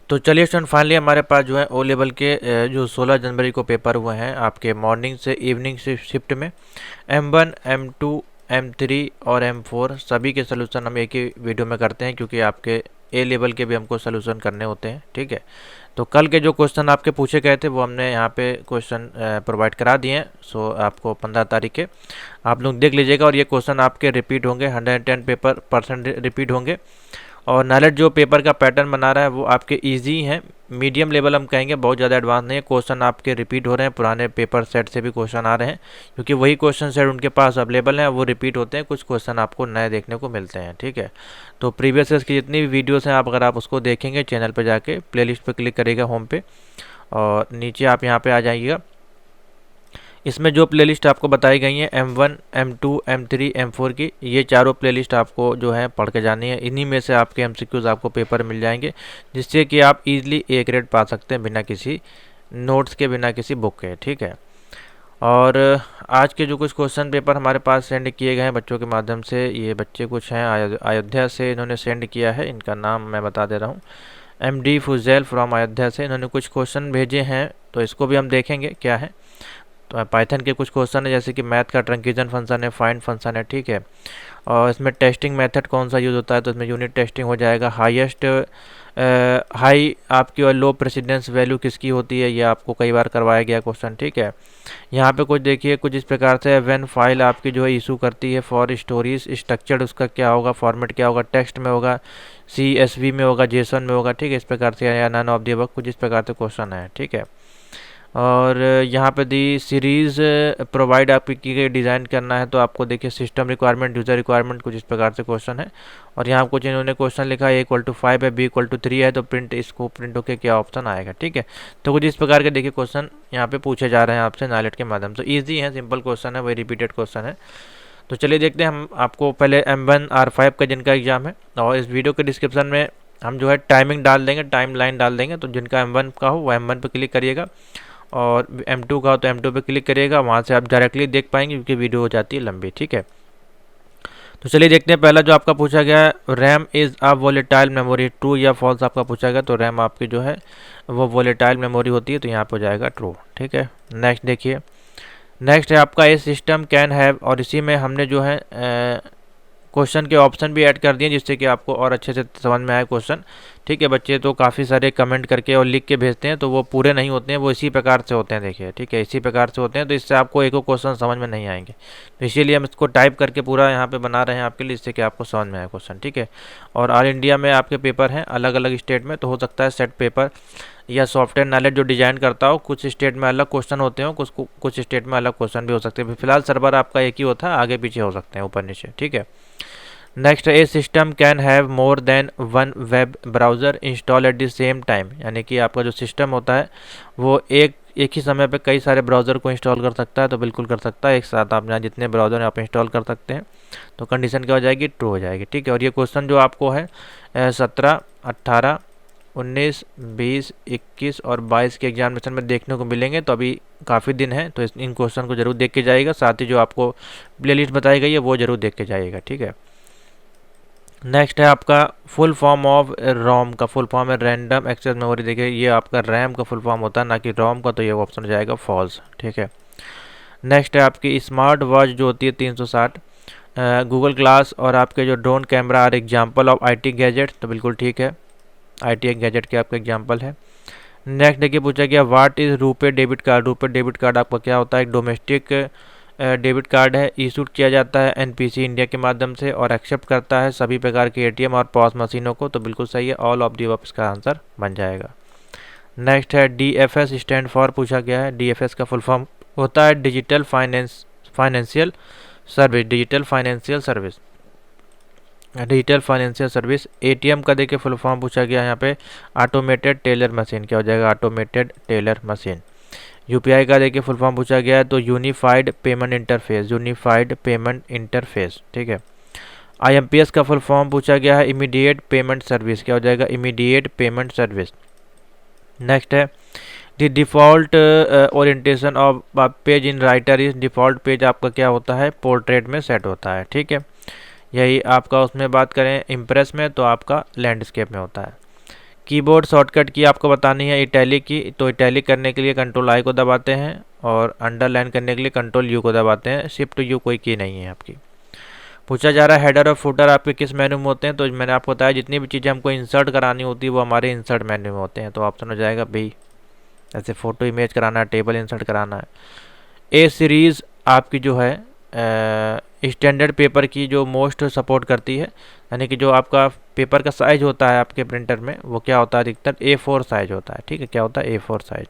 तो चलिए student, finally हमारे पास जो है ओ लेवल के जो 16 जनवरी को पेपर हुए हैं आपके मॉर्निंग से इवनिंग से शिफ्ट में M1, M2, M3 और M4 सभी के सोल्यूशन हम एक ही वीडियो में करते हैं, क्योंकि आपके ए लेवल के भी हमको सोल्यूशन करने होते हैं। ठीक है, तो कल के जो क्वेश्चन आपके पूछे गए थे वो हमने यहाँ पे क्वेश्चन प्रोवाइड करा दिए हैं। सो आपको 15 तारीख के आप लोग देख लीजिएगा, और ये क्वेश्चन आपके रिपीट होंगे, 110% रिपीट होंगे। और नॉलेज जो पेपर का पैटर्न बना रहा है वो आपके इजी हैं, मीडियम लेवल हम कहेंगे, बहुत ज़्यादा एडवांस नहीं है। क्वेश्चन आपके रिपीट हो रहे हैं, पुराने पेपर सेट से भी क्वेश्चन आ रहे हैं, क्योंकि वही क्वेश्चन सेट उनके पास अवेलेबल हैं, वो रिपीट होते हैं, कुछ क्वेश्चन आपको नए देखने को मिलते हैं। ठीक है, तो प्रीवियस ईयर्स की जितनी भी वीडियोस हैं आप अगर आप उसको देखेंगे चैनल पर जाके प्लेलिस्ट पर क्लिक करिएगा होम पे, और नीचे आप यहाँ पर आ जाइएगा। इसमें जो प्लेलिस्ट आपको बताई गई हैं M1, M2, M3, M4 की, ये चारों प्लेलिस्ट आपको जो है पढ़ के जानी है। इन्हीं में से आपके MCQs आपको पेपर मिल जाएंगे, जिससे कि आप इजीली A ग्रेड पा सकते हैं बिना किसी नोट्स के, बिना किसी बुक के। ठीक है, और आज के जो कुछ क्वेश्चन पेपर हमारे पास सेंड किए गए हैं बच्चों के माध्यम से, ये बच्चे कुछ हैं अयोध्या से, इन्होंने सेंड किया है। इनका नाम मैं बता दे रहा हूँ, MD फुजैल फ्रॉम अयोध्या से इन्होंने कुछ क्वेश्चन भेजे हैं, तो इसको भी हम देखेंगे क्या है। तो पाइथन के कुछ क्वेश्चन है, जैसे कि मैथ का ट्रंकेशन फंक्शन है, फाइंड फंक्शन है। ठीक है, और इसमें टेस्टिंग मेथड कौन सा यूज़ होता है, तो इसमें यूनिट टेस्टिंग हो जाएगा। हाईएस्ट हाई आपकी और लो प्रेसिडेंस वैल्यू किसकी होती है, ये आपको कई बार करवाया गया क्वेश्चन। ठीक है, यहाँ पे कुछ देखिए, कुछ इस प्रकार से व्हेन फाइल आपकी जो है इशू करती है फॉर स्टोरीज स्ट्रक्चर्ड, उसका क्या होगा, फॉर्मेट क्या होगा, टेक्स्ट में होगा, CSV में होगा, जेसन में होगा। ठीक है, इस प्रकार से, या नन ऑफ द अबव, कुछ इस प्रकार से क्वेश्चन है। ठीक है, और यहाँ पे दी सीरीज़ प्रोवाइड आपकी की गई, डिज़ाइन करना है तो आपको देखिए सिस्टम रिक्वायरमेंट, यूज़र रिक्वायरमेंट, कुछ इस प्रकार से क्वेश्चन है। और यहाँ कुछ इन्होंने क्वेश्चन लिखा है A=5 है, B=3 है, तो प्रिंट, इसको प्रिंट होके क्या ऑप्शन आएगा। ठीक है, तो कुछ इस प्रकार के देखिए क्वेश्चन यहाँ पे पूछे जा रहे हैं आपसे नॉलेज के माध्यम से। ईजी है, सिंपल क्वेश्चन है, वही रिपीटेड क्वेश्चन है। तो चलिए देखते हैं, हम आपको पहले M1 R5 का जिनका एग्जाम है, और इस वीडियो के डिस्क्रिप्शन में हम जो है टाइमिंग डाल देंगे, टाइम लाइन डाल देंगे, तो जिनका M1 का हो वो M1 पर क्लिक करिएगा, और M2 का हो तो M2 पे क्लिक करिएगा, वहाँ से आप डायरेक्टली देख पाएंगे, क्योंकि वीडियो हो जाती है लंबी। ठीक है, तो चलिए देखते हैं। पहला जो आपका पूछा गया है, RAM is a volatile memory, true या फॉल्स आपका पूछा गया, तो रैम आपकी जो है वो वोलेटाइल मेमोरी होती है, तो यहाँ पर हो जाएगा ट्रू। ठीक है, नेक्स्ट देखिए, नेक्स्ट है आपका ए सिस्टम कैन हैव, और इसी में हमने जो है क्वेश्चन के ऑप्शन भी ऐड कर दिए, जिससे कि आपको और अच्छे से समझ में आए क्वेश्चन। ठीक है, बच्चे तो काफ़ी सारे कमेंट करके और लिख के भेजते हैं, तो वो पूरे नहीं होते हैं, वो इसी प्रकार से होते हैं। देखिए, ठीक है, इसी प्रकार से होते हैं, तो इससे आपको एक क्वेश्चन समझ में नहीं आएंगे, तो इसीलिए हम इसको टाइप करके पूरा यहाँ पे बना रहे हैं आपके लिए, जिससे कि आपको समझ में आए क्वेश्चन। ठीक है, और ऑल इंडिया में आपके पेपर हैं अलग अलग स्टेट में, तो हो सकता है सेट पेपर या सॉफ्टवेयर नॉलेज जो डिजाइन करता हो, कुछ स्टेट में अलग क्वेश्चन होते हो, कुछ स्टेट में अलग क्वेश्चन भी हो सकते हैं। फिलहाल सर्वर आपका एक ही होता है, आगे पीछे हो सकते हैं, ऊपर नीचे। ठीक है, next, A system can have more than one web browser install at the same time, यानी कि आपका जो सिस्टम होता है वो एक ही समय पे कई सारे ब्राउज़र को इंस्टॉल कर सकता है, तो बिल्कुल कर सकता है, एक साथ आप जहाँ जितने ब्राउज़र आप इंस्टॉल कर सकते हैं, तो कंडीशन क्या हो जाएगी, ट्रू हो जाएगी। ठीक है, और ये क्वेश्चन जो आपको है 17, 18, 19, 20, 21 और 22 के एग्जामिनेशन में देखने को मिलेंगे, तो अभी काफ़ी दिन है, तो इन क्वेश्चन को जरूर देख के जाइएगा, साथ ही जो आपको प्लेलिस्ट बताई गई है वो जरूर देख के जाइएगा। ठीक है, नेक्स्ट है आपका फुल फॉर्म ऑफ रोम का फुल फॉर्म है रैंडम एक्सेस मेमोरी। देखिए, ये आपका रैम का फुल फॉर्म होता है, ना कि रोम का, तो ये ऑप्शन हो जाएगा फॉल्स। ठीक है, नेक्स्ट है आपकी स्मार्ट वॉच जो होती है 360, गूगल ग्लास और आपके जो drone camera are example of IT gadget, तो बिल्कुल ठीक है, IT गैजेट के आपका एग्जाम्पल है। नेक्स्ट देखिए, पूछा गया what is RuPay debit card. RuPay debit card आपका क्या होता है, एक डोमेस्टिक डेबिट कार्ड है, इशूड किया जाता है NPC इंडिया के माध्यम से, और एक्सेप्ट करता है सभी प्रकार के ATM और पॉस मशीनों को, तो बिल्कुल सही है, ऑल ऑफ दी अबव इसका आंसर बन जाएगा। नेक्स्ट है DFS स्टैंड फॉर पूछा गया है, DFS का फुल फॉर्म होता है digital financial service, digital financial service, digital financial service. ATM का देखिए फुल फॉर्म पूछा गया है यहाँ पे, ऑटोमेटेड टेलर मशीन, क्या हो जाएगा, ऑटोमेटेड टेलर मशीन। UPI का देखिए फुल फॉर्म पूछा गया है, तो unified payment interface, unified payment interface. ठीक है, IMPS का फुल फॉर्म पूछा गया है, इमीडिएट पेमेंट सर्विस, क्या हो जाएगा, इमीडिएट पेमेंट सर्विस। नेक्स्ट है the default orientation of page in writer is, default page आपका क्या होता है, पोर्ट्रेट में सेट होता है। ठीक है, यही आपका उसमें बात करें इम्प्रेस में, तो आपका लैंडस्केप में होता है। कीबोर्ड शॉर्टकट की आपको बतानी है इटैलिक की, तो इटैलिक करने के लिए कंट्रोल आई को दबाते हैं और अंडरलाइन करने के लिए कंट्रोल यू को दबाते हैं। शिफ्ट यू कोई की नहीं है आपकी। पूछा जा रहा है हेडर और फुटर आपके किस मेन्यू में होते हैं, तो मैंने आपको बताया जितनी भी चीज़ें हमको इंसर्ट करानी होती है वो हमारे इंसर्ट मेन्यू में होते हैं। तो ऑप्शन हो जाएगा बी। ऐसे फ़ोटो इमेज कराना है, टेबल इंसर्ट कराना है। ए सीरीज़ आपकी जो है स्टैंडर्ड पेपर की जो मोस्ट सपोर्ट करती है, यानी कि जो आपका पेपर का साइज होता है आपके प्रिंटर में वो क्या होता है, अधिकतर A4 साइज होता है। ठीक है, क्या होता है, A4 साइज।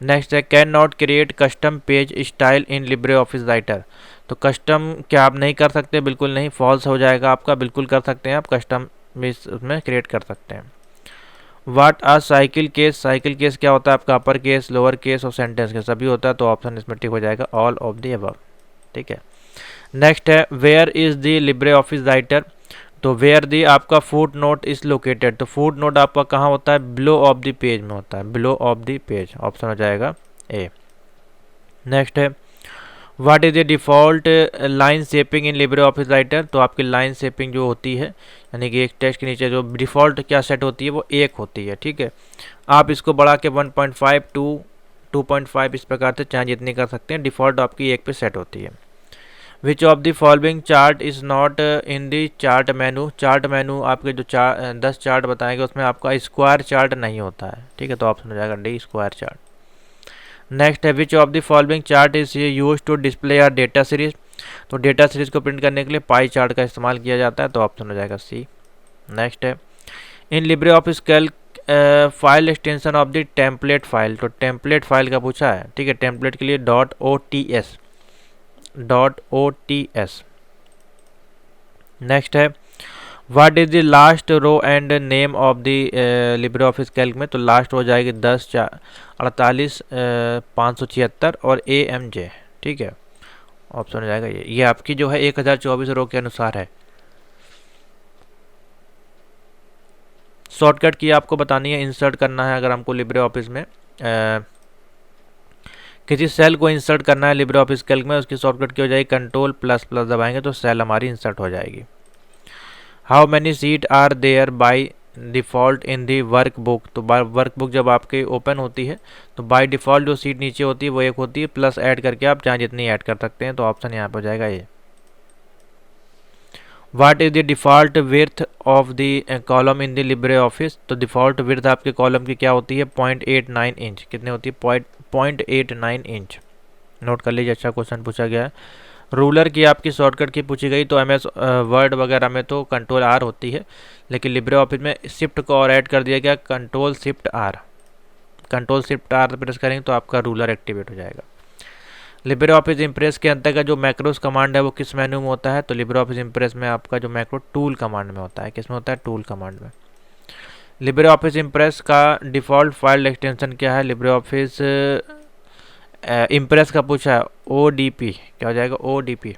नेक्स्ट है can not create custom page style in LibreOffice Writer. तो कस्टम क्या आप नहीं कर सकते, बिल्कुल नहीं, फॉल्स हो जाएगा आपका। बिल्कुल कर सकते हैं आप, कस्टम उसमें क्रिएट कर सकते हैं। वाट आ साइकिल केस, साइकिल केस क्या होता है आपका, अपर केस, लोअर केस और सेंटेंस केस सभी होता है। तो ऑप्शन इसमें टिक हो जाएगा ऑल ऑफ द अबव। ठीक है। नेक्स्ट है where is the LibreOffice Writer. तो वेयर दी आपका फुट नोट इज लोकेटेड। तो फुट नोट आपका कहाँ होता है, बिलो ऑफ द पेज में होता है, below of the page. Option हो जाएगा ए। नेक्स्ट है what is the default line shaping in LibreOffice Writer. तो आपकी लाइन शेपिंग जो होती है, यानी कि एक टेक्स्ट के नीचे जो डिफ़ॉल्ट क्या सेट होती है वो 1 होती है। ठीक है, आप इसको बढ़ा के 1.5 टू 2.5 इस प्रकार से चाहे जितनी कर सकते हैं, डिफ़ॉल्ट आपकी 1 पे सेट होती है। Which of the following chart is not in the chart menu. Chart मेनू आपके जो 10 चार्ट बताएंगे उसमें आपका स्क्वायर चार्ट नहीं होता है। ठीक है, तो ऑप्शन हो जाएगा डी, स्क्वायर चार्ट। नेक्स्ट है which of the following chart is use to display are data series. तो डेटा सीरीज को प्रिंट करने के लिए पाई चार्ट का इस्तेमाल किया जाता है। तो ऑप्शन हो जाएगा सी। नेक्स्ट है in LibreOffice Calc file extension of the template file. तो टेम्पलेट फाइल का पूछा है। ठीक है, टेम्पलेट के लिए .ots। नेक्स्ट है what is the last row and name of the LibreOffice Calc में। तो लास्ट हो जाएगी 10/48/576 और AMJ। ठीक है, ऑप्शन हो जाएगा ये आपकी जो है 1024 रो के अनुसार है। शॉर्टकट की आपको बतानी है, इंसर्ट करना है अगर हमको लिब्रे ऑफिस में किसी सेल को इंसर्ट करना है लिब्रे ऑफिस कैल्क में, उसकी शॉर्टकट की हो जाएगी कंट्रोल++ दबाएंगे तो सेल हमारी इंसर्ट हो जाएगी। How many sheet are there by default in the workbook. तो वर्क बुक जब आपकी ओपन होती है तो बाय डिफ़ॉल्ट जो सीट नीचे होती है वो 1 होती है, प्लस ऐड करके आप चाहे जितनी ऐड कर सकते हैं। तो ऑप्शन यहाँ पर हो जाएगा ये। What is the default width of the column in the Libre office. तो डिफ़ॉल्ट विड्थ आपके कॉलम की क्या होती है, 0.89 इंच। कितनी होती है, 0.89 इंच। नोट कर लीजिए, अच्छा क्वेश्चन पूछा गया है। रूलर की आपकी शॉर्टकट की पूछी गई तो MS वर्ड वगैरह में तो कंट्रोल R होती है, लेकिन लिब्रे ऑफिस में शिफ्ट को और ऐड कर दिया गया, कंट्रोल-शिफ्ट-R। कंट्रोल-शिफ्ट-R प्रेस करेंगे तो आपका रूलर एक्टिवेट हो जाएगा। लिब्रे ऑफिस इम्प्रेस के अंतर्गत जो मैक्रोस कमांड है वो किस मेन्यू में होता है। तो लिब्रे ऑफिस इम्प्रेस में आपका जो मैक्रो टूल कमांड में होता है। किस में होता है, टूल कमांड में। लिब्रे ऑफिस इम्प्रेस का डिफ़ॉल्ट फाइल एक्सटेंशन क्या है, लिब्रे ऑफिस इम्प्रेस का पूछा है ODP। क्या हो जाएगा, ODP।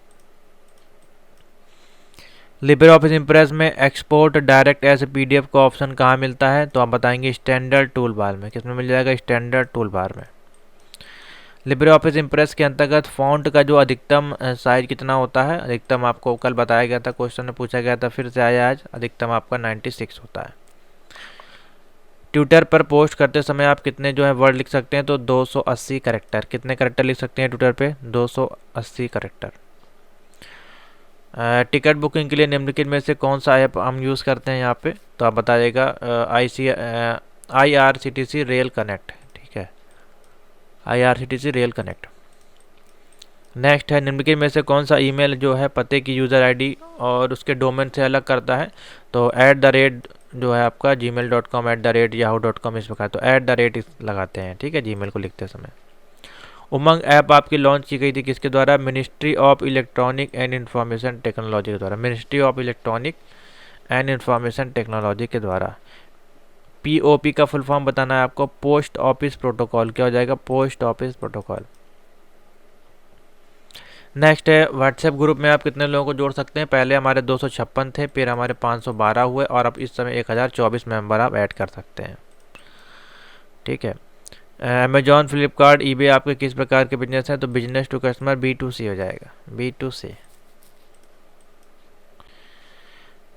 लिब्रे ऑफिस इम्प्रेस में एक्सपोर्ट डायरेक्ट एज PDF का ऑप्शन कहाँ मिलता है। तो आप बताएंगे स्टैंडर्ड टूल बार में। किस में मिल जाएगा, स्टैंडर्ड टूल बार में। लिब्रे ऑफिस इम्प्रेस के अंतर्गत फ़ॉन्ट का जो अधिकतम साइज कितना होता है, अधिकतम आपको कल बताया गया था, क्वेश्चन में पूछा गया था, फिर से आया आज। अधिकतम आपका 96 होता है। ट्विटर पर पोस्ट करते समय आप कितने जो है वर्ड लिख सकते हैं। तो 280 कैरेक्टर। कितने कैरेक्टर लिख सकते हैं ट्विटर पे, 280 कैरेक्टर। टिकट बुकिंग के लिए निम्नलिखित में से कौन सा ऐप हम यूज़ करते हैं यहाँ पे। तो आप बताइएगा IRCTC रेल कनेक्ट। ठीक है, IRCTC रेल कनेक्ट। नेक्स्ट है निम्नलिखित में से कौन सा ईमेल जो है पते की यूज़र ID और उसके डोमेन से अलग करता है। तो @ जो है आपका gmail.com @yahoo.com इस प्रकार। तो @ लगाते हैं। ठीक है, जीमेल को लिखते समय। उमंग ऐप आपकी लॉन्च की गई थी किसके द्वारा, ministry of electronic and information technology के द्वारा। Ministry of electronic and information technology के द्वारा। POP का फुल फॉर्म बताना है आपको, पोस्ट ऑफिस प्रोटोकॉल। क्या हो जाएगा, पोस्ट ऑफिस प्रोटोकॉल। नेक्स्ट है व्हाट्सएप ग्रुप में आप कितने लोगों को जोड़ सकते हैं। पहले हमारे 256 थे, फिर हमारे 512 हुए और अब इस समय 1024 मेंबर आप ऐड कर सकते हैं। ठीक है। अमेजॉन, फ्लिपकार्ट, eBay आपके किस प्रकार के बिजनेस हैं। तो बिजनेस टू कस्टमर B2C हो जाएगा, B2C।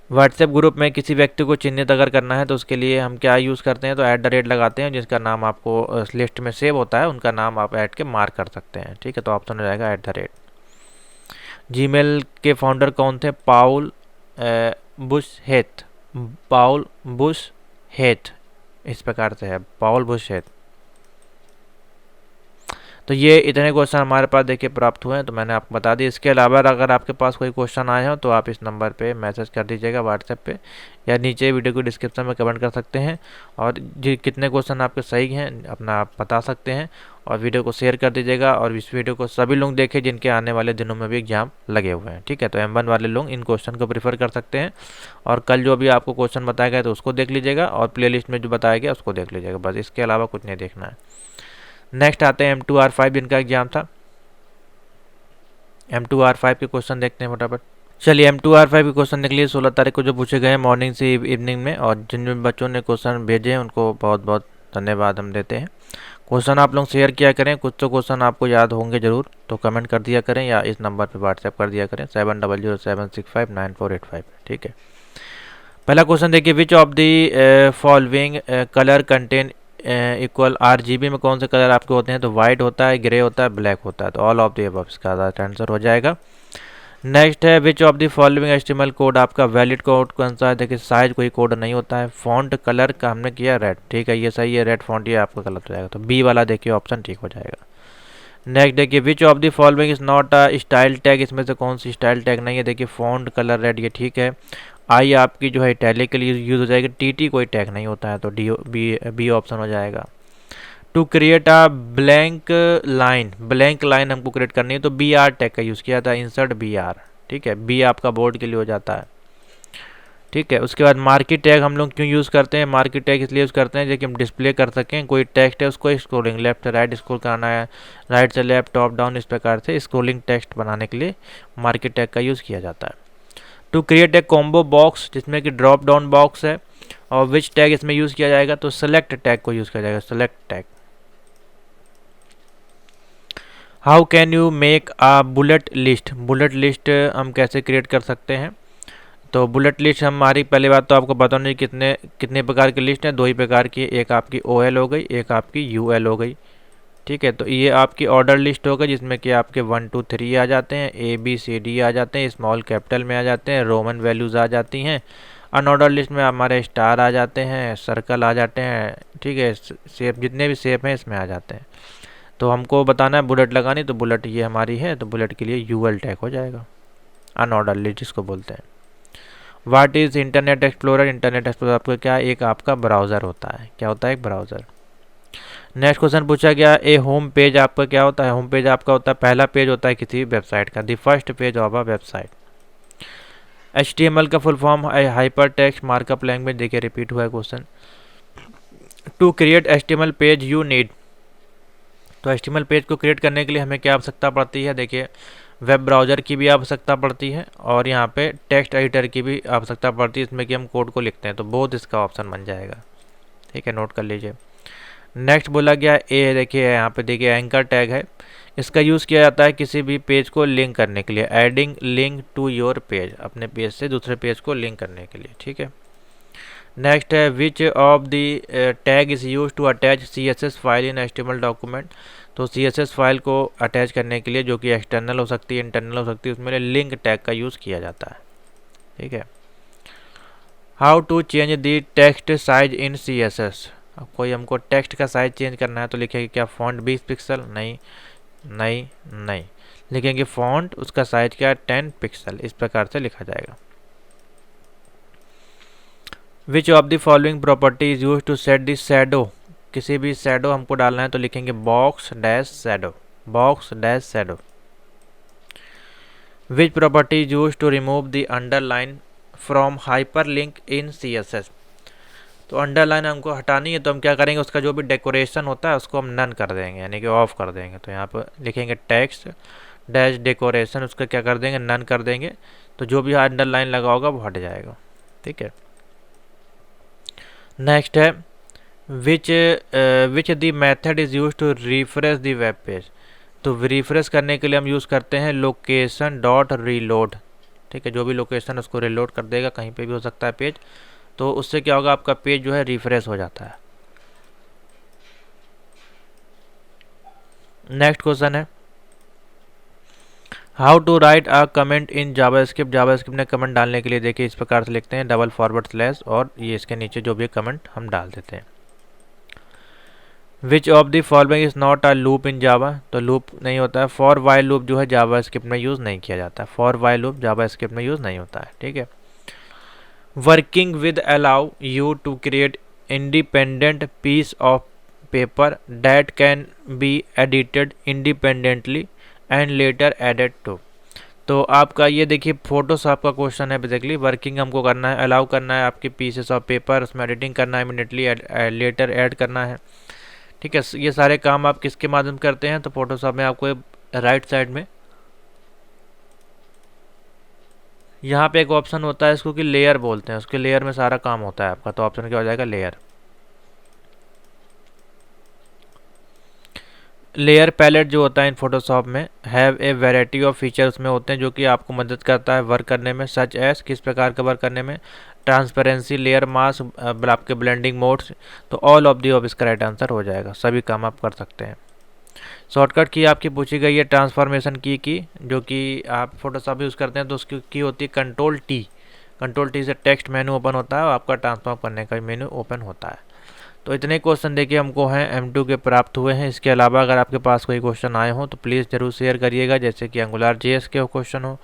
व्हाट्सएप ग्रुप में किसी व्यक्ति को चिन्हित अगर करना है तो उसके लिए हम क्या यूज़ करते हैं, तो @ लगाते हैं, जिसका नाम आपको लिस्ट में सेव होता है उनका नाम आप ऐड के मार्क कर सकते हैं। ठीक है, तो ऑप्शन हो जाएगा @। जीमेल के फाउंडर कौन थे? पाउल बुशहेथ। पाउल बुशहेथ इस प्रकार से है, पाउल बुशहेथ। तो ये इतने क्वेश्चन हमारे पास देखिए प्राप्त हुए हैं, तो मैंने आपको बता दी। इसके अलावा अगर आपके पास कोई क्वेश्चन आए हो तो आप इस नंबर पे मैसेज कर दीजिएगा व्हाट्सएप पे, या नीचे वीडियो को डिस्क्रिप्शन में कमेंट कर सकते हैं। और जी कितने क्वेश्चन आपके सही हैं अपना आप बता सकते हैं, और वीडियो को शेयर कर दीजिएगा। और इस वीडियो को सभी लोग देखें जिनके आने वाले दिनों में भी एग्जाम लगे हुए हैं। ठीक है, तो M1 वाले लोग इन क्वेश्चन को प्रीफर कर सकते हैं। और कल जो भी आपको क्वेश्चन बताया गया तो उसको देख लीजिएगा, और प्लेलिस्ट में जो बताया गया उसको देख लीजिएगा, बस इसके अलावा कुछ नहीं देखना है। नेक्स्ट आते हैं M2R5 जिनका एग्जाम था। M2R5 के क्वेश्चन देखते हैं फटाफट। चलिए M2R5 के क्वेश्चन देख लीजिए 16 तारीख को जो पूछे गए हैं मॉर्निंग से इवनिंग में, और जिन जिन बच्चों ने क्वेश्चन भेजे हैं उनको बहुत बहुत धन्यवाद हम देते हैं। क्वेश्चन आप लोग शेयर किया करें, कुछ तो क्वेश्चन आपको याद होंगे जरूर, तो कमेंट कर दिया करें या इस नंबर पर व्हाट्सएप कर दिया करें 7007659485। ठीक है, पहला क्वेश्चन देखिए, विच of the following colour contain equal RGB में कौन से कलर आपके होते हैं? तो वाइट होता है, ग्रे होता है, ब्लैक होता है, तो ऑल ऑफ द अबव इसका आंसर हो जाएगा। नेक्स्ट है, which of the following HTML code आपका वैलिड कोड कौन सा है? देखिए साइज कोई कोड नहीं होता है। फॉन्ट कलर का हमने किया रेड, ठीक है ये सही है, रेड फॉन्ट ये आपका गलत हो जाएगा, तो बी वाला देखिए ऑप्शन ठीक हो जाएगा। नेक्स्ट देखिए, विच of the following is not a style tag, इसमें से कौन सी स्टाइल टैग नहीं है? देखिए फॉन्ट कलर रेड ये ठीक है। आई आपकी जो है इटैलिक के लिए यूज हो जाएगी, TT कोई टैग नहीं होता है, तो बी ऑप्शन हो जाएगा। To create a blank line हमको क्रिएट करनी है, तो BR टैग का यूज़ किया था, इंसर्ट BR। ठीक है, बी आपका बोर्ड के लिए हो जाता है। ठीक है, उसके बाद मार्केट टैग हम लोग क्यों यूज़ करते हैं? मार्केट टैग इसलिए यूज़ करते हैं कि हम डिस्प्ले कर सकें, कोई टेक्स्ट है उसको स्क्रोलिंग लेफ्ट से राइट स्क्रॉल करना है, राइट से लेफ्ट, टॉप डाउन, इस प्रकार से स्क्रोलिंग टेक्स्ट बनाने के लिए मार्केट टैग का यूज़ किया जाता है। To create a combo box जिसमें कि ड्रॉप डाउन बॉक्स है, और विच टैग इसमें यूज़ किया जाएगा? तो सेलेक्ट टैग को यूज़ किया जाएगा, select tag. How can you make a bullet list, bullet list हम कैसे क्रिएट कर सकते हैं? तो बुलेट लिस्ट हमारी पहली बात तो आपको बता नहीं कितने कितने प्रकार की लिस्ट है, दो ही प्रकार की, एक आपकी OL हो गई, एक आपकी UL हो गई। ठीक है, तो ये आपकी ऑर्डर लिस्ट होगा जिसमें कि आपके 1 2 3 आ जाते हैं, ABCD आ जाते हैं, स्मॉल कैपिटल में आ जाते हैं, रोमन वैल्यूज़ आ जाती हैं। अनऑर्डर लिस्ट में हमारे स्टार आ जाते हैं, सर्कल आ जाते हैं। ठीक है, शेप जितने भी शेप हैं इसमें आ जाते हैं। तो हमको बताना है बुलेट लगानी, तो बुलेट ये हमारी है, तो बुलेट के लिए UL टैग हो जाएगा, अनऑर्डर लिस्ट जिसको बोलते हैं। What is internet explorer, internet explorer आपका क्या है? एक आपका ब्राउज़र होता है। क्या होता है? एक ब्राउज़र। नेक्स्ट क्वेश्चन पूछा गया, ए होम पेज आपका क्या होता है? होम पेज आपका होता है पहला पेज होता है किसी वेबसाइट का, the first page of a website. HTML का फुल फॉर्म है हाइपर टेक्स्ट मार्कअप लैंग्वेज, देखिए रिपीट हुआ है question. To create HTML page you need, तो HTML पेज को क्रिएट करने के लिए हमें क्या आवश्यकता पड़ती है? देखिए वेब ब्राउज़र की भी आवश्यकता पड़ती है, और यहाँ पे टेक्स्ट एडिटर की भी आवश्यकता पड़ती है, इसमें कि हम कोड को लिखते हैं, तो बोथ इसका ऑप्शन बन जाएगा। ठीक है, नोट कर लीजिए। नेक्स्ट बोला गया ए, देखिए यहाँ पे देखिए एंकर टैग है, इसका यूज़ किया जाता है किसी भी पेज को लिंक करने के लिए, adding link to your page, अपने पेज से दूसरे पेज को लिंक करने के लिए। ठीक है, नेक्स्ट है, which of the tag is use to attach CSS file in HTML document, तो CSS फाइल को अटैच करने के लिए जो कि एक्सटर्नल हो सकती है, इंटरनल हो सकती है, उसमें लिंक टैग का यूज़ किया जाता है। ठीक है, how to change the text size in CSS, अब कोई हमको टेक्स्ट का साइज चेंज करना है तो लिखेंगे क्या फॉन्ट 20 पिक्सल? नहीं नहीं नहीं, लिखेंगे फॉन्ट उसका साइज क्या है 10 पिक्सल, इस प्रकार से लिखा जाएगा। Which of the following property is use to set the shadow, किसी भी शैडो हमको डालना है तो लिखेंगे box dash shadow, box dash shadow. Which property is use to remove the underline from hyperlink in CSS, तो अंडरलाइन हमको हटानी है तो हम क्या करेंगे, उसका जो भी डेकोरेशन होता है उसको हम नन कर देंगे, यानी कि ऑफ कर देंगे। तो यहाँ पर लिखेंगे टेक्स्ट डैश डेकोरेशन, उसका क्या कर देंगे, नन कर देंगे, तो जो भी अंडरलाइन लगा होगा वो हट जाएगा। ठीक है, नेक्स्ट है, which the method is use to refresh the web page, तो रिफ्रेश करने के लिए हम यूज़ करते हैं लोकेशन डॉट रीलोड। ठीक है, जो भी लोकेशन उसको रीलोड कर देगा, कहीं पे भी हो सकता है पेज, तो उससे क्या होगा, आपका पेज जो है रिफ्रेश हो जाता है। नेक्स्ट क्वेश्चन है how to write a comment in JavaScript. JavaScript में कमेंट डालने के लिए देखिए इस प्रकार से लिखते हैं, // और ये इसके नीचे जो भी कमेंट हम डाल देते हैं। Which of the following is not a loop in Java, तो लूप नहीं होता है। फॉर वाइल लूप जो है जावास्क्रिप्ट में यूज़ नहीं किया जाता है, फॉर वाइल लूप जावास्क्रिप्ट में यूज़ नहीं होता है, ठीक है। Working with allow you to create independent piece of paper that can be edited independently and later added to. तो आपका ये देखिए फोटोशॉप का क्वेश्चन है बेसिकली। वर्किंग हमको करना है, अलाउ करना है आपके पीसेस ऑफ पेपर, उसमें एडिटिंग करना है, इमीडिएटली लेटर ऐड करना है, ठीक है। ये सारे काम आप किसके माध्यम करते हैं, तो फोटोशॉप में आपको राइट साइड में यहाँ पे एक ऑप्शन होता है, इसको कि लेयर बोलते हैं, उसके लेयर में सारा काम होता है आपका। तो ऑप्शन क्या हो जाएगा, लेयर। लेयर पैलेट जो होता है इन फोटोशॉप में have a variety of feature उसमें होते हैं जो कि आपको मदद करता है वर्क करने में। सच एस किस प्रकार का वर्क करने में, ट्रांसपेरेंसी, लेयर मास्क, आपके ब्लेंडिंग मोड्स। तो ऑल ऑफ दी ऑफ इसका राइट आंसर हो जाएगा, सभी काम आप कर सकते हैं। शॉर्टकट की आपकी पूछी गई है ट्रांसफॉर्मेशन की जो कि आप फोटोशॉप यूज़ करते हैं तो उसकी की होती है कंट्रोल टी। कंट्रोल टी से टेक्स्ट मेनू ओपन होता है और आपका ट्रांसफॉर्म करने का मेनू ओपन होता है। तो इतने क्वेश्चन देखिए हमको हैं M2 के प्राप्त हुए हैं। इसके अलावा अगर आपके पास कोई क्वेश्चन आए हों तो प्लीज़ ज़रूर शेयर करिएगा, जैसे कि एंगुलर JS के क्वेश्चन हो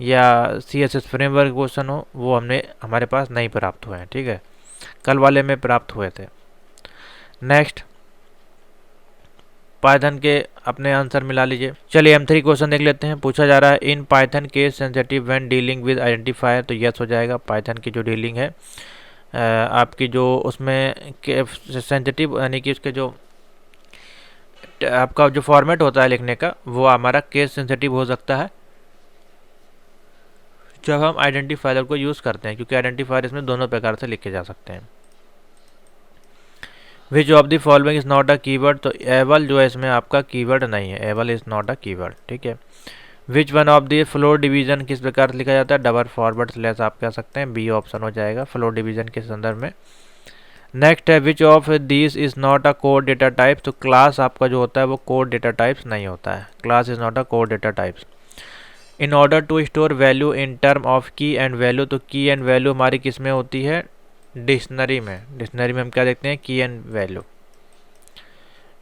या CSS फ्रेमवर्क क्वेश्चन हो, वो हमारे पास नहीं प्राप्त हुए हैं, ठीक है, कल वाले में प्राप्त हुए थे। नेक्स्ट पाइथन के अपने आंसर मिला लीजिए। चलिए M3 क्वेश्चन देख लेते हैं। पूछा जा रहा है in Python case sensitive when dealing with identifier, तो यस हो जाएगा। पाइथन की जो डीलिंग है आपकी जो उसमें सेंसिटिव यानी कि उसके जो आपका जो फॉर्मेट होता है लिखने का वो हमारा केस सेंसिटिव हो सकता है जब हम आइडेंटिफायर को यूज़ करते हैं, क्योंकि आइडेंटिफायर इसमें दोनों प्रकार से लिखे जा सकते हैं। Which of the following is not a keyword, तो एवल जो है इसमें आपका कीवर्ड नहीं है, एवल इज नॉट अ कीवर्ड, ठीक है। Which one of the floor division किस प्रकार से लिखा जाता है, // आप कह सकते हैं, बी ऑप्शन हो जाएगा फ्लोर डिवीजन के संदर्भ में। नेक्स्ट है which of this is not a code data type, तो क्लास आपका जो होता है वो कोड डेटा टाइप्स नहीं होता है, class is not a code data types. In order to store value in term of key and value, तो की एंड वैल्यू हमारी किस में होती है, डिक्शनरी में। डिक्शनरी में हम क्या देखते हैं, की and value.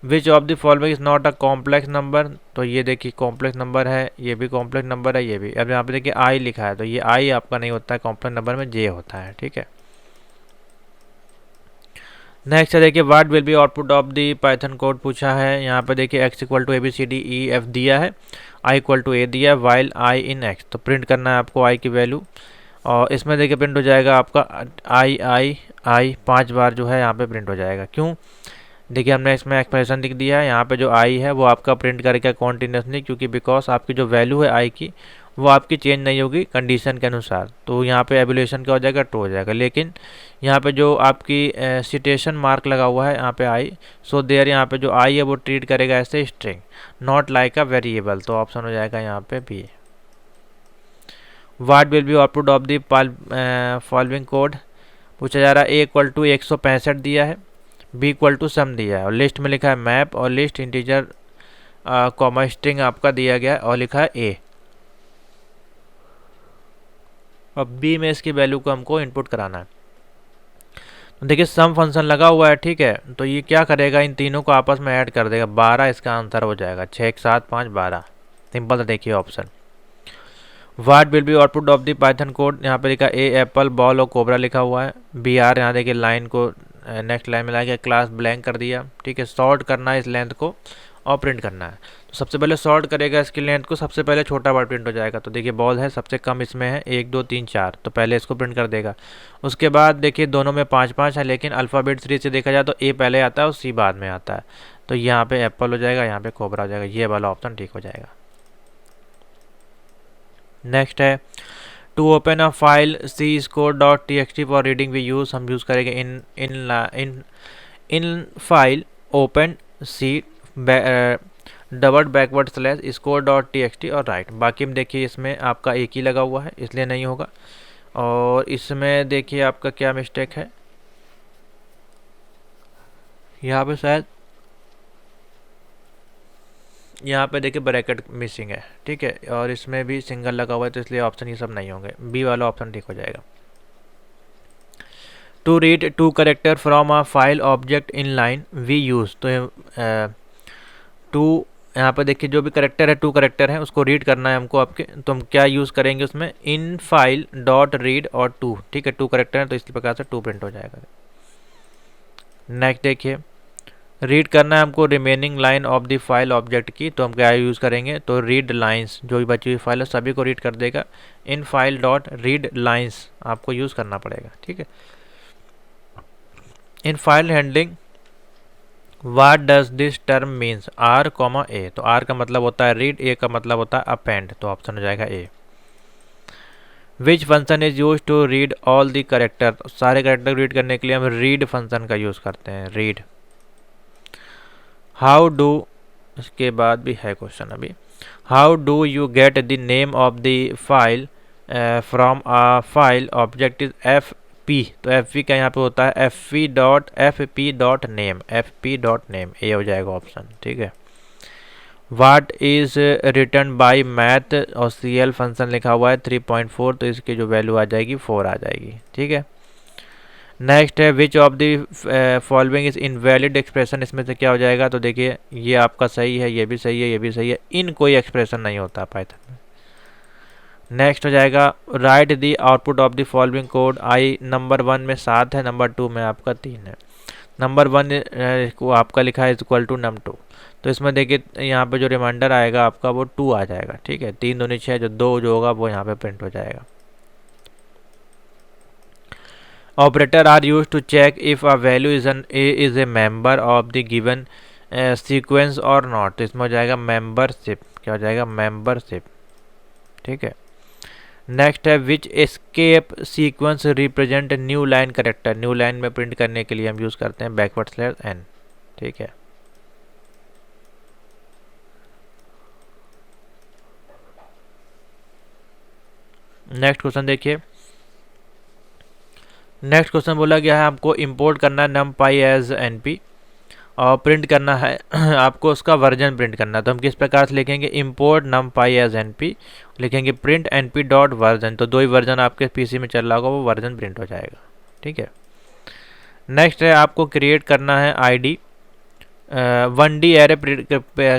Which of the following is not a complex number, तो ये देखिए कॉम्प्लेक्स नंबर है, ये भी कॉम्प्लेक्स नंबर है, ये भी। अब यहाँ पे देखिए आई लिखा है, तो ये आई आपका नहीं होता है, कॉम्प्लेक्स नंबर में जे होता है, ठीक है। नेक्स्ट है देखिए what will be output of the Python code पूछा है। यहाँ पे देखिए x इक्वल टू ABCDEF दिया है, i इक्वल टू a दिया है, वाइल i इन x, तो प्रिंट करना है आपको i की वैल्यू। और इसमें देखिए प्रिंट हो जाएगा आपका i 5 बार जो है यहाँ पे प्रिंट हो जाएगा। क्यों, देखिए हमने इसमें एक्सप्रेशन लिख दिया है, यहाँ पे जो i है वो आपका प्रिंट करेगा कॉन्टिन्यूसली, क्योंकि बिकॉज आपकी जो वैल्यू है i की वो आपकी चेंज नहीं होगी कंडीशन के अनुसार। तो यहाँ पे एबुलेशन क्या हो जाएगा, ट्रू हो जाएगा। लेकिन यहाँ पे जो आपकी सिटेशन मार्क लगा हुआ है यहाँ पे आई, सो देयर यहाँ पे जो आई है वो ट्रीट करेगा ऐसे string, not like a variable, तो ऑप्शन हो जाएगा यहाँ पे B. What will be output of the following code पूछा जा रहा है। ए इक्वल टू 165 दिया है, बी इक्वल टू सम दिया है, और लिस्ट में लिखा है मैप, और लिस्ट इंटीजर कॉमा स्ट्रिंग आपका दिया गया है और लिखा है ए। अब बी में इसकी वैल्यू को हमको इनपुट कराना है। तो देखिए सम फंक्शन लगा हुआ है, ठीक है, तो ये क्या करेगा, इन तीनों को आपस में ऐड कर देगा, 12 इसका आंसर हो जाएगा, 6 7 5 12, सिंपल। देखिए option. What will be output of the Python code, यहाँ पे लिखा ए एप्पल, बॉल और कोबरा लिखा हुआ है, बी आर, यहाँ देखिए लाइन को नेक्स्ट लाइन में ला के क्लास ब्लैंक कर दिया, ठीक है। सॉर्ट करना है इस लेंथ को और प्रिंट करना है। तो सबसे पहले सॉर्ट करेगा इसकी लेंथ को, सबसे पहले छोटा वर्ड प्रिंट हो जाएगा। तो देखिए बॉल है, सबसे कम इसमें है 1 2 3 4, तो पहले इसको प्रिंट कर देगा। उसके बाद देखिए दोनों में 5 5 है, लेकिन अल्फ़ाबेट 3 से देखा जाए तो ए पहले आता है और सी बाद में आता है। तो यहाँ पे एप्पल हो जाएगा, यहाँ पे कोबरा हो जाएगा, ये वाला ऑप्शन ठीक हो जाएगा। नेक्स्ट है to open a file cscore.txt for reading we use, हम यूज़ करेंगे in file open C double backward slash score dot T और राइट। बाकी में देखिए इसमें आपका एक ही लगा हुआ है इसलिए नहीं होगा। और इसमें देखिए आपका क्या मिस्टेक है, यहाँ पे शायद यहाँ पे देखिए ब्रैकेट मिसिंग है, ठीक है, और इसमें भी सिंगल लगा हुआ है तो इसलिए ऑप्शन ये सब नहीं होंगे, बी वाला ऑप्शन ठीक हो जाएगा। To read two character from a file object in line we use, तो टू यहाँ पर देखिए जो भी करेक्टर है, टू करेक्टर है, उसको रीड करना है हमको आपके, तो हम क्या यूज़ करेंगे उसमें, इन फाइल डॉट रीड और टू, ठीक है, टू करेक्टर है तो इसी प्रकार से टू प्रिंट हो जाएगा। नेक्स्ट देखिए रीड करना है हमको remaining line of the file object की, तो हम क्या यूज़ करेंगे, तो रीड लाइंस, जो भी बची हुई फाइल है सभी को रीड कर देगा, in file dot read lines आपको यूज़ करना पड़ेगा, ठीक है। In file handling what does this term means, R comma A, तो आर का मतलब होता है रीड, ए का मतलब होता है अपेंड, तो ऑप्शन हो जाएगा A. Which function is use to read all the character, सारे करेक्टर रीड करने के लिए हम रीड फंक्शन का यूज़ करते हैं, रीड। हाउ डू, इसके बाद भी है क्वेश्चन अभी, how do you get the name of the file from a file object is F P, तो एफ पी का यहाँ पे होता है F P dot name, F P dot name, A हो जाएगा ऑप्शन, ठीक है। What is return by math, और सी एल फंक्शन लिखा हुआ है 3.4, तो इसकी जो वैल्यू आ जाएगी 4 आ जाएगी, ठीक है। नेक्स्ट है which of the following is invalid expression, इसमें से क्या हो जाएगा, तो देखिए ये आपका सही है, ये भी सही है, ये भी सही है, इन कोई एक्सप्रेशन नहीं होता पाइथन में। नेक्स्ट हो जाएगा right the output of the following code, I number 1 में 7 है, नंबर 2 में आपका 3 है, नंबर 1 को आपका लिखा है इक्वल टू num2, तो इसमें देखिए यहाँ पे जो रिमाइंडर आएगा आपका वो 2 आ जाएगा, ठीक है, 3 दूनी 6, जो 2 जो होगा वो यहाँ पे प्रिंट हो जाएगा। Operator are use to check if a value is a member of the given sequence or not, तो इसमें हो जाएगा मेंबरशिप, क्या हो जाएगा मेंबरशिप, ठीक है। नेक्स्ट है which escape sequence represent new line character, new line में प्रिंट करने के लिए हम यूज करते हैं बैकवर्ड स्लैश एन, ठीक है। नेक्स्ट क्वेश्चन देखिए, नेक्स्ट क्वेश्चन बोला गया है आपको इंपोर्ट करना है numpy एज np और प्रिंट करना है आपको उसका वर्जन प्रिंट करना है, तो हम किस प्रकार से लिखेंगे, इंपोर्ट numpy एज np, लिखेंगे प्रिंट np डॉट वर्जन, तो दो ही वर्जन आपके पीसी में चल रहा होगा वो वर्जन प्रिंट हो जाएगा, ठीक है। नेक्स्ट है आपको क्रिएट करना है आईडी 1D एरे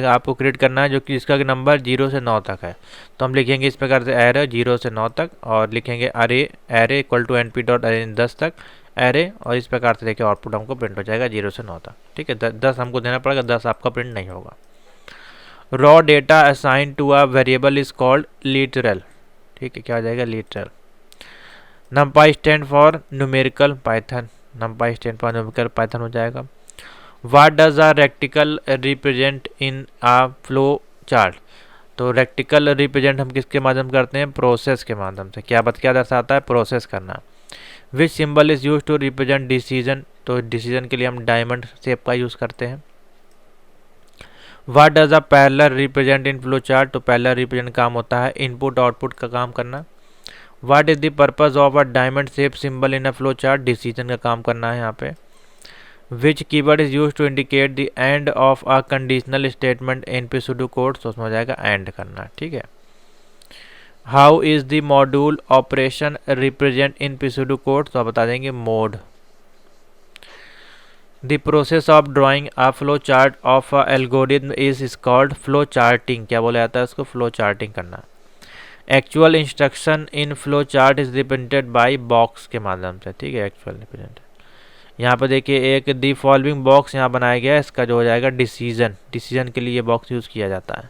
आपको क्रिएट करना है जो कि इसका नंबर 0 से 9 तक है, तो हम लिखेंगे इस प्रकार से एरे 0 से 9 तक और लिखेंगे array equal to np dot array 10 तक एरे, और इस प्रकार से देखिए आउटपुट हमको प्रिंट हो जाएगा 0 से 9 तक, ठीक है। 10 हमको देना पड़ेगा, 10 आपका प्रिंट नहीं होगा। Raw data assign to a variable is called literal, ठीक है, क्या हो जाएगा literal. numpy stand for numerical Python, numpy stand for numerical Python हो जाएगा। What does a rectical represent in a flow chart, तो रेक्टिकल रिप्रेजेंट हम किसके माध्यम करते हैं, प्रोसेस के माध्यम से, क्या दर्शाता है, प्रोसेस करना। Which symbol is use to represent decision, तो डिसीजन के लिए हम डायमंड शेप का यूज करते हैं। What does a parallel represent in flow chart, तो पैरेलल रिप्रेजेंट काम होता है इनपुट आउटपुट का काम करना। What is the purpose of a diamond shape symbol in a flow chart, decision का काम करना है यहाँ पे। Which keyword is use to indicate the end of a conditional statement in P pseudo code, तो उसमें हो जाएगा एंड करना, ठीक है। How is the module operation represent in P pseudo code, तो आप बता देंगे mode. The process of drawing a flow chart of a algorithm is called flow charting, क्या बोला जाता है उसको, फ्लो चार्टिंग करना। Actual instruction in flow chart is represented by box के माध्यम से, ठीक है, एक्चुअल रिप्रेजेंटेड। यहाँ पर देखिए एक दी फॉलोइंग बॉक्स यहाँ बनाया गया है, इसका जो हो जाएगा डिसीजन, डिसीजन के लिए ये बॉक्स यूज़ किया जाता है।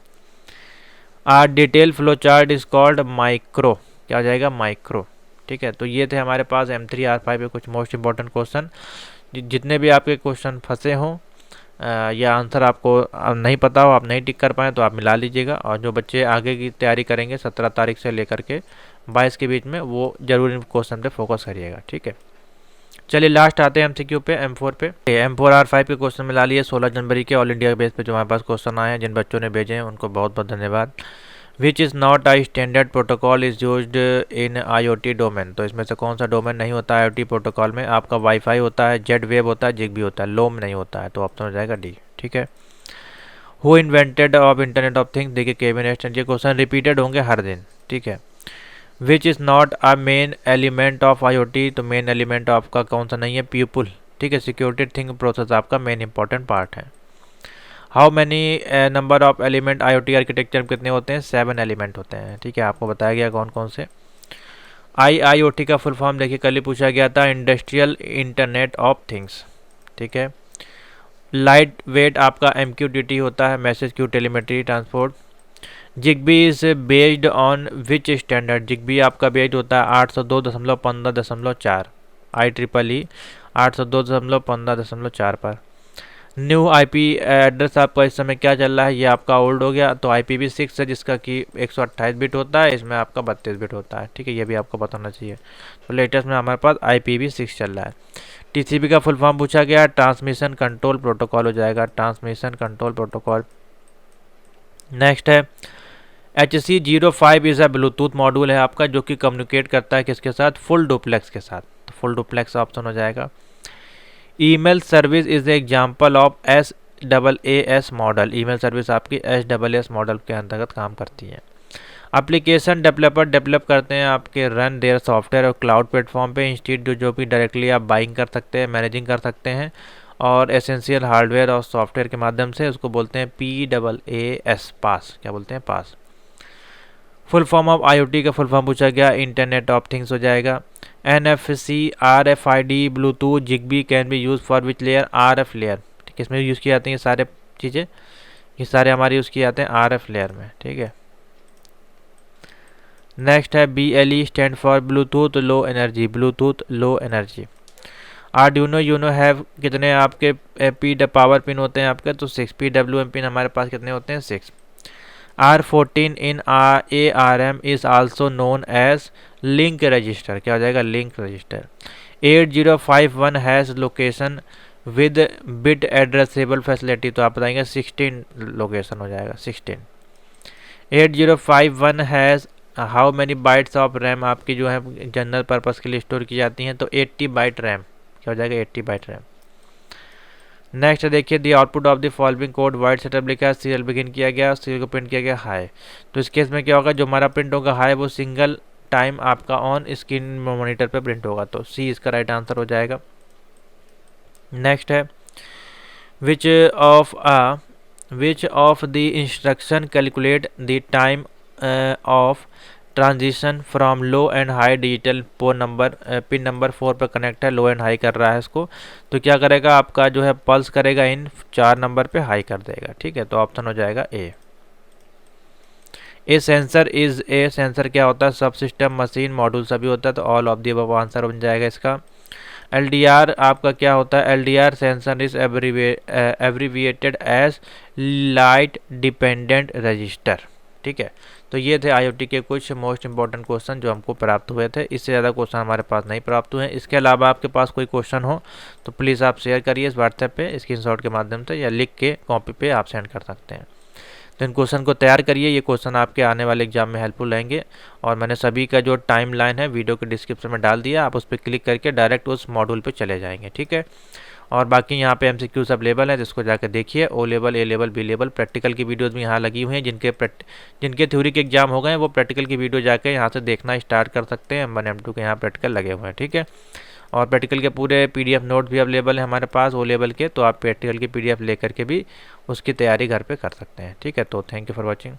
A detail flow chart is called micro, क्या हो जाएगा माइक्रो, ठीक है। तो ये थे हमारे पास M3 R5 के कुछ मोस्ट इंपॉर्टेंट क्वेश्चन। जितने भी आपके क्वेश्चन फंसे हों या आंसर आपको नहीं पता हो, आप नहीं टिक कर पाएँ, तो आप मिला लीजिएगा। और जो बच्चे आगे की तैयारी करेंगे 17 तारीख से लेकर के 22 के बीच में, वो ज़रूर इन क्वेश्चन पे फोकस करिएगा, ठीक है। चलिए लास्ट आते हैं एमसीक्यू पे, M4 पे। M4 R5 के क्वेश्चन मिला लिए 16 जनवरी के ऑल इंडिया बेस पे जो हमारे पास क्वेश्चन आए हैं, जिन बच्चों ने भेजे हैं उनको बहुत बहुत धन्यवाद। Which is not I standard protocol is used in IoT domain. तो इसमें से कौन सा डोमेन नहीं होता है IoT प्रोटोकॉल में? आपका वाईफाई होता है, जेड वेव होता है, जिगबी होता है, लोम नहीं होता है। तो ऑप्शन हो जाएगा डी। ठीक है। Who invented of internet of things? देखिए केविन एस्टन। ये क्वेश्चन रिपीटेड होंगे हर दिन। ठीक है। Which is not a main element of IoT? तो मेन एलिमेंट आपका कौन सा नहीं है? पीपल। ठीक है। सिक्योरिटी थिंग प्रोसेस आपका मेन इंपॉर्टेंट पार्ट है। How many number of element IoT architecture कितने होते हैं? 7 एलिमेंट होते हैं। ठीक है। आपको बताया गया कौन कौन से। IIoT का फुल फॉर्म देखिए कल ही पूछा गया था, इंडस्ट्रियल इंटरनेट ऑफ थिंग्स। ठीक है। लाइट वेट आपका MQTT होता है, message queue telemetry transport. Zigbee is based on which standard? Zigbee आपका बेस्ड होता है 802.15.4 IEEE 802.15.4 पर। न्यू IP एड्रेस आपका इस समय क्या चल रहा है? ये आपका ओल्ड हो गया, तो IPv6 है जिसका कि 128 बिट होता है, इसमें आपका 32 बिट होता है। ठीक है। ये भी आपको बताना चाहिए। तो लेटेस्ट में हमारे पास IPv6 चल रहा है। TCP का फुल फॉर्म पूछा गया, ट्रांसमिशन कंट्रोल प्रोटोकॉल हो जाएगा, ट्रांसमिशन कंट्रोल प्रोटोकॉल। नेक्स्ट है HC05 is a Bluetooth module है आपका, जो कि कम्युनिकेट करता है किसके साथ? फुल डुप्लेक्स के साथ। तो फुल डुप्लेक्स ऑप्शन हो जाएगा। Email service is example of SaaS model. Email service आपकी SaaS मॉडल के अंतर्गत काम करती है। एप्लीकेशन डेवलपर डेवलप करते हैं आपके रन देयर सॉफ्टवेयर और क्लाउड प्लेटफॉर्म पे इंस्टीट्यूट जो भी डायरेक्टली आप बाइंग कर सकते हैं, मैनेजिंग कर सकते हैं, और एसेंशियल हार्डवेयर और सॉफ्टवेयर के माध्यम से, उसको बोलते हैं PaaS। पास क्या बोलते हैं? पास। फुल फॉर्म ऑफ IoT का फुल फॉर्म पूछा गया, इंटरनेट ऑफ थिंग्स हो जाएगा। NFC RFID Bluetooth Zigbee can be use for which layer? RF layer. ठीक है। इसमें यूज़ किए जाते हैं ये सारे चीज़ें, ये सारे हमारे यूज़ किए जाते हैं RF लेयर में। ठीक है। नेक्स्ट है BLE stand for Bluetooth low energy, Bluetooth low energy. Arduino Uno have कितने आपके पावर पिन होते हैं आपके? तो 6 PWM पिन हमारे पास कितने होते हैं? 6। R14 in ARM is also known as link register. क्या हो जाएगा? Link register. 8051 has location with bit addressable facility. तो आप बताएंगे 16 लोकेशन हो जाएगा, 16। 8051 has how many bytes of RAM? आपकी जो है जनरल पर्पस के लिए स्टोर की जाती हैं, तो 80 बाइट रैम। क्या हो जाएगा? 80 बाइट रैम। नेक्स्ट देखिए, the output of the following code void setup लिखा है, सीरियल बिगिन किया गया, सीरियल को प्रिंट किया गया हाई। तो इस केस में क्या होगा? जो हमारा प्रिंट होगा हाई, वो सिंगल टाइम आपका ऑन स्क्रीन मॉनिटर पे प्रिंट होगा। तो सी इसका राइट आंसर हो जाएगा। नेक्स्ट है which of the instruction calculate the time of transition from low and high digital pin number 4 पर कनेक्ट है, लो एंड हाई कर रहा है इसको। तो क्या करेगा? आपका जो है पल्स करेगा, इन 4 नंबर पे हाई कर देगा। ठीक है। तो ऑप्शन हो जाएगा ए। सेंसर क्या होता है? सब सिस्टम मशीन मॉड्यूल सभी होता है, तो all of the above answer बन जाएगा इसका। LDR आपका क्या होता है? LDR sensor is abbreviated as light dependent register. ठीक है। तो ये थे IoT के कुछ मोस्ट इंपॉर्टेंट क्वेश्चन जो हमको प्राप्त हुए थे। इससे ज़्यादा क्वेश्चन हमारे पास नहीं प्राप्त हुए हैं। इसके अलावा आपके पास कोई क्वेश्चन हो तो प्लीज़ आप शेयर करिए इस व्हाट्सएप पे स्क्रीनशॉट के माध्यम से, या लिख के कॉपी पे आप सेंड कर सकते हैं। तो इन क्वेश्चन को तैयार करिए, ये क्वेश्चन आपके आने वाले एग्जाम में हेल्पफुल रहेंगे। और मैंने सभी का जो टाइम लाइन है वीडियो के डिस्क्रिप्शन में डाल दिया, आप उस पर क्लिक करके डायरेक्ट उस मॉड्यूल पे चले जाएंगे। ठीक है। और बाकी यहाँ पे MCQs अवेलेबल है, जिसको जाकर देखिए। O level, A level, B level practical की वीडियोज़ भी यहाँ लगी हुई हैं। जिनके थ्योरी के एग्जाम हो गए हैं वो प्रैक्टिकल की वीडियो जाकर यहाँ से देखना स्टार्ट कर सकते हैं। M1 M2 के यहाँ प्रैक्टिकल लगे हुए हैं। ठीक है। और प्रैक्टिकल के पूरे PDF नोट भी अवेलेबल है हमारे पास O लेवल के, तो आप प्रैक्टिकल की PDF लेकर के भी उसकी तैयारी घर पे कर सकते हैं। ठीक है। तो थैंक यू फॉर वॉचिंग।